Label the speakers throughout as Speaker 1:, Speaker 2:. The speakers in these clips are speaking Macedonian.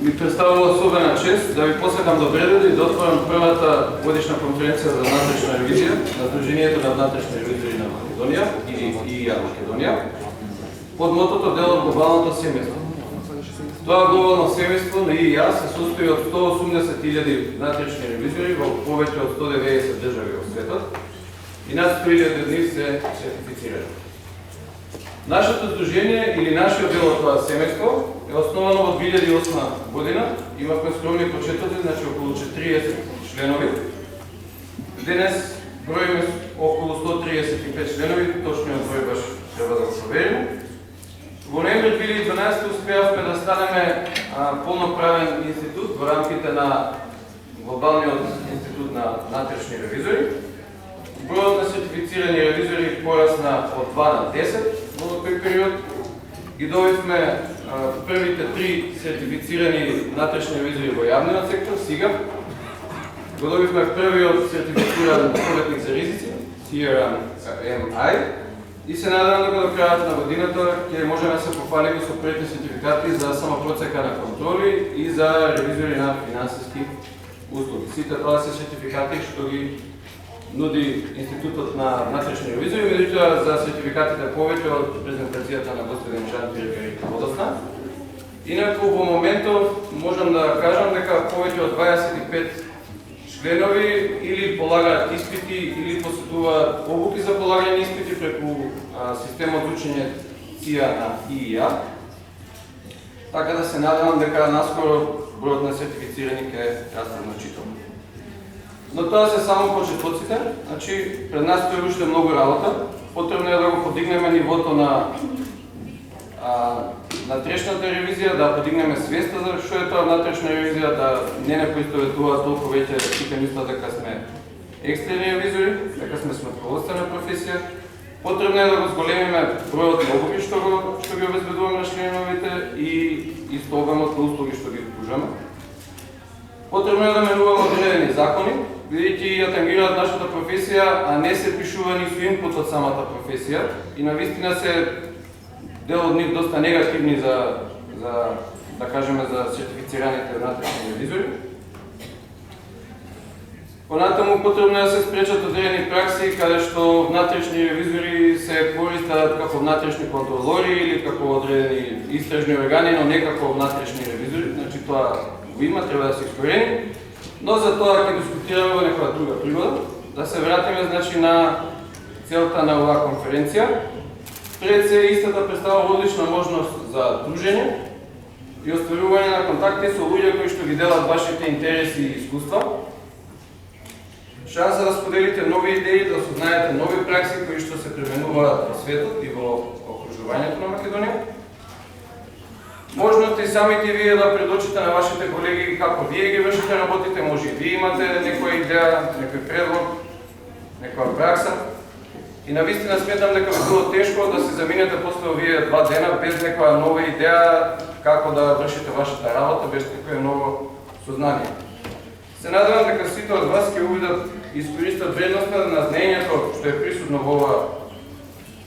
Speaker 1: ми представува особена чест да ви посетам до Бредело и да отворам првата годишна конференција за внатрешна ревизија на Сдруженијето на внатрешни ревизори на Македонија или ИИА Македонија под мотото дел од глобалното семејство. Тоа глобално семејство на ИИА се состои од 180.000 внатрешни ревизори во повеќе од 190 држави во светот и над 100.000 од нив се сертифицирани. Нашето здружение или нашиот дел од тоа семејство е основано во 2008 година. Имавме скромни почетоци, значи околу 40 членови. Денес броиме околу 135 членови, точниот број баш треба да го провериме. Во ноември 2012 успеавме да станеме полноправен институт во рамките на Глобалниот институт на внатрешни ревизори. Бројот на сертифицирани ревизори порасна од 2 на 10 во тој период. Ги добивме првите 3 сертифицирани внатрешни ревизори во јавниот сектор, сега. Го добивме првиот сертифициран советник за ризици, CRMI, и се надевам дека до крајот на годината ќе можеме да се пофалиме со првите сертификати за самопроцека на контроли и за ревизори на финансиски услуги. Сите тоа се сертификати што ги нуди Институтот на внатрешни ревизори, меѓутоа за сертификатите повеќе од презентацијата на господин Жан-Пиер Водосна. Инаку во моментов можам да кажам дека повеќе од 25 членови или полагаат испити или посетуваат обуки за полагање испити преку системот учење ЦИА на ИИА. Така да се надевам дека наскоро бројот на сертифицирани ќе расте значително. Но тоа се само почетоците, значи пред нас стои уште многу работа. Потребно е да го подигнеме нивото на внатрешната ревизија, да подигнеме свеста за што е тоа внатрешна ревизија, да не поистоветуваат толку веќе сите мислат дека сме екстерни ревизори, дека сме сметководствена професија. Потребно е да го зголемиме бројот на обуки што ги обезбедуваме на членовите и исто обемот на услуги што ги пружаме. Потребно е да менуваме одредени закони, бидејќи ја тангираат нашата професија, а не се пишувани со инпут од самата професија и навистина се дел од нив доста негативни за да кажеме за сертифицираните внатрешни ревизори. Понатаму потребно е да се спречат одредени пракси каде што внатрешни ревизори се користат како внатрешни контролори или како одредени истражни органи, но не како внатрешни ревизори. Значи тоа го има, треба да се искорени. Но за тоа ќе дискутираме во некоја друга пригода. Да се вратиме значи на целта на оваа конференција. Пред се истата представува одлична можност за дружење и остварување на контакти со луѓе кои што ги делат вашите интереси и искуства. Шанса да споделите нови идеи, да сознаете нови пракси кои што се применуваат во светот и во окружувањето на Македонија. Можете и самите вие да предочите на вашите колеги како вие ги вршите работите, може и вие имате некоја идеја, некој предлог, некоја пракса. И навистина сметам дека би било тешко да се заминете после овие 2 дена без некоја нова идеја како да вршите вашата работа, без некоја ново сознание. Се надевам дека сите од вас ќе увидат и искористат вредноста на знаењето што е присутно во оваа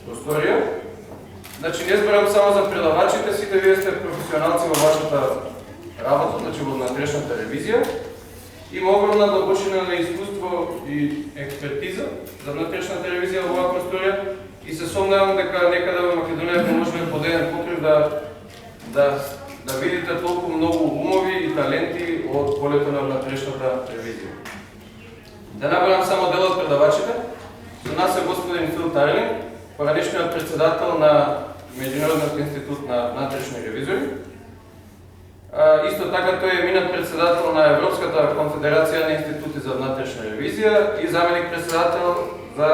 Speaker 1: просторија. Значи не зборам само за предавачите, сите вие сте професионалци во вашата работа, значи во внатрешната ревизија. Има огромна длабочина на искуство и експертиза за внатрешната ревизија во оваа просторија и се сомневам дека некаде во Македонија можеме под еден покрив да видите толку многу умови и таленти од полето на внатрешната ревизија. Да набрам само дел од предавачите. Со нас е господин Фил Тарлинг, поранешниот председател на Меѓународниот институт на внатрешни ревизори. Исто така тој е минат председател на Европската конфедерација на институти за внатрешна ревизија и заменик председател за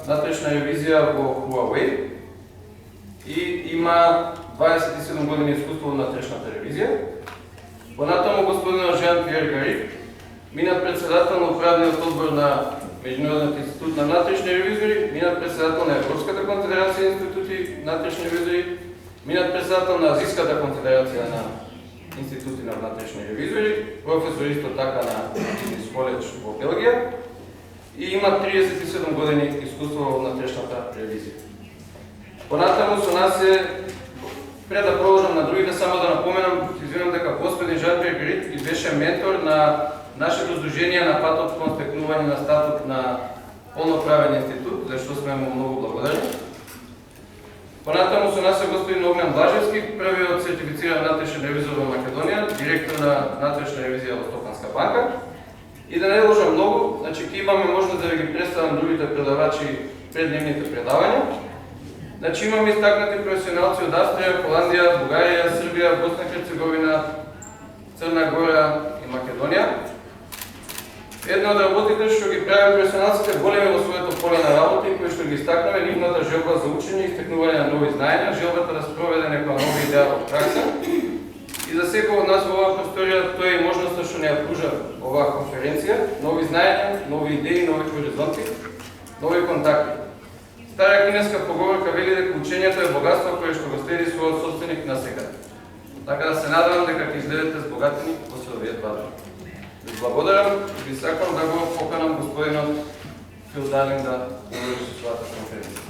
Speaker 1: внатрешна ревизија во Huawei и има 27 години искуство во внатрешната ревизија. Понатаму господинот Жан-Пиер Гарик, минат председател на управниот одбор на Меѓународниот институт на внатрешни ревизори, минат председател на Европската конфедерација на институти внатрешни ревизори, минат председател на Азиската конфедерација на институти на внатрешни ревизори, професор исто така на Бизнес коледж во Белгија и има 37 години искуство во внатрешната ревизија. Понатаму со нас е, пред да продолжам на другите, само да напоменам, извинам дека господин Жан-Пиер беше ментор на нашето здружение на патот кон стекнување на статут на полноправен институт, за што сме му многу благодарни. Понатаму со нас е господин Огнен Блажевски, првиот сертифициран натрешен ревизор во Македонија, директор на натрешна ревизија во Стопанска банка. И да не ложам многу, значи ќе имаме можност да ги представам другите предавачи пред нивните предавања. Значи имаме истакнати професионалци од Австрија, Холандија, Бугарија, Србија, Босна и Херцеговина, Црна Гора и Македонија. Една од работите што ги прави професионалците големи во своето поле на работа и кои што ги истакнаме нивната желба за учење и стекнување на нови знаења, желбата да спроведе некоја нова идеја во пракса. И за секој од нас во оваа просторија тоа е можноста што не ја пружа оваа конференција, нови знаења, нови идеи, нови хоризонти, нови контакти. Стара кинеска поговорка вели дека учењето е богатство кое што го следи својот собственик насекаде. Така да се надевам дека ќе излезете збогатени после овие два дена. Ви благодарам и ви сакам да го поканам господинот Фил Дарлинг да говори со својата конференција.